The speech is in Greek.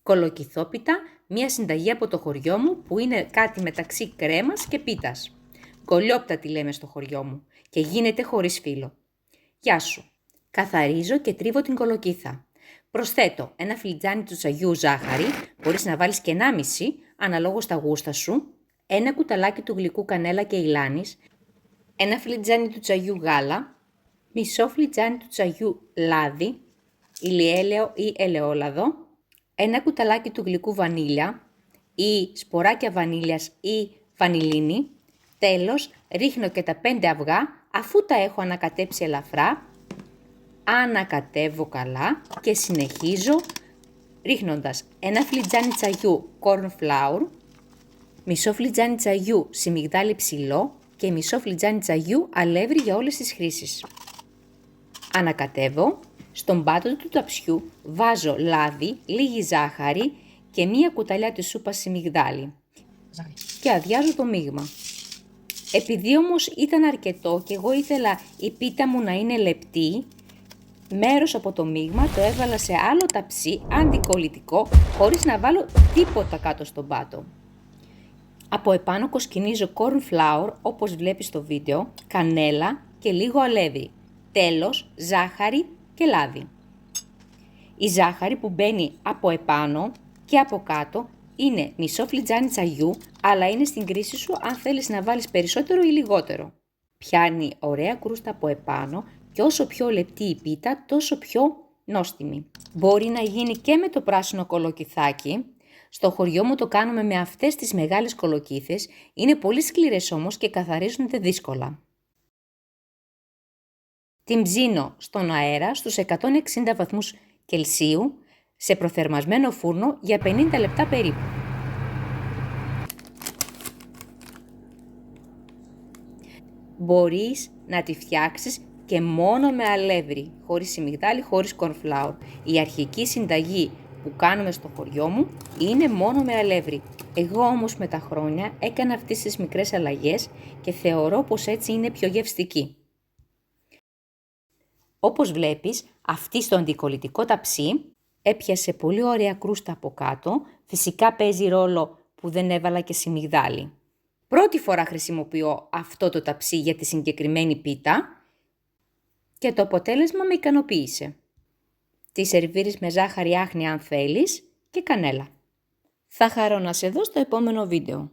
Κολοκυθόπιτα, μια συνταγή από το χωριό μου που είναι κάτι μεταξύ κρέμας και πίτας. Κολιόπτα τη λέμε στο χωριό μου και γίνεται χωρίς φύλλο. Γεια σου! Καθαρίζω και τρίβω την κολοκύθα. Προσθέτω ένα φλιτζάνι του τσαγιού ζάχαρη, μπορείς να βάλεις και 1,5 αναλόγως τα γούστα σου, ένα κουταλάκι του γλυκού κανέλα και ηλάνης, ένα φλιτζάνι του τσαγιού γάλα, μισό φλιτζάνι του τσαγιού λάδι, ηλιέλαιο ή ελαιόλαδο, ένα κουταλάκι του γλυκού βανίλια ή σποράκια βανίλιας ή βανιλίνη. Τέλος, ρίχνω και τα 5 αυγά αφού τα έχω ανακατέψει ελαφρά. Ανακατεύω καλά και συνεχίζω ρίχνοντας ένα φλιτζάνι τσαγιού corn flour, μισό φλιτζάνι τσαγιού σιμιγδάλι ψηλό και μισό φλιτζάνι τσαγιού αλεύρι για όλες τις χρήσεις. Ανακατεύω, στον πάτο του ταψιού βάζω λάδι, λίγη ζάχαρη και μία κουταλιά της σούπας σιμιγδάλι και αδειάζω το μείγμα. Επειδή όμως ήταν αρκετό και εγώ ήθελα η πίτα μου να είναι λεπτή, μέρος από το μείγμα το έβαλα σε άλλο ταψί αντικολλητικό χωρίς να βάλω τίποτα κάτω στον πάτο. Από επάνω κοσκινίζω corn flour όπως βλέπεις στο βίντεο, κανέλα και λίγο αλεύρι. Τέλος, ζάχαρη και λάδι. Η ζάχαρη που μπαίνει από επάνω και από κάτω είναι μισό φλιτζάνι τσαγιού, αλλά είναι στην κρίση σου αν θέλεις να βάλεις περισσότερο ή λιγότερο. Πιάνει ωραία κρούστα από επάνω και όσο πιο λεπτή η πίτα, τόσο πιο νόστιμη. Μπορεί να γίνει και με το πράσινο κολοκυθάκι. Στο χωριό μου το κάνουμε με αυτές τις μεγάλες κολοκύθες, είναι πολύ σκληρές όμως και καθαρίζονται δύσκολα. Την ψήνω στον αέρα στους 160 βαθμούς Κελσίου σε προθερμασμένο φούρνο για 50 λεπτά περίπου. Μπορείς να τη φτιάξεις και μόνο με αλεύρι, χωρίς σιμιγδάλι, χωρίς corn flour. Η αρχική συνταγή που κάνουμε στο χωριό μου είναι μόνο με αλεύρι. Εγώ όμως με τα χρόνια έκανα αυτές τις μικρές αλλαγές και θεωρώ πως έτσι είναι πιο γευστική. Όπως βλέπεις, αυτή στο αντικολλητικό ταψί έπιασε πολύ ωραία κρούστα από κάτω, φυσικά παίζει ρόλο που δεν έβαλα και σιμιγδάλι. Πρώτη φορά χρησιμοποιώ αυτό το ταψί για τη συγκεκριμένη πίτα και το αποτέλεσμα με ικανοποίησε. Τη σερβίρεις με ζάχαρη άχνη αν θέλεις και κανέλα. Θα χαρώ να σε δω στο επόμενο βίντεο.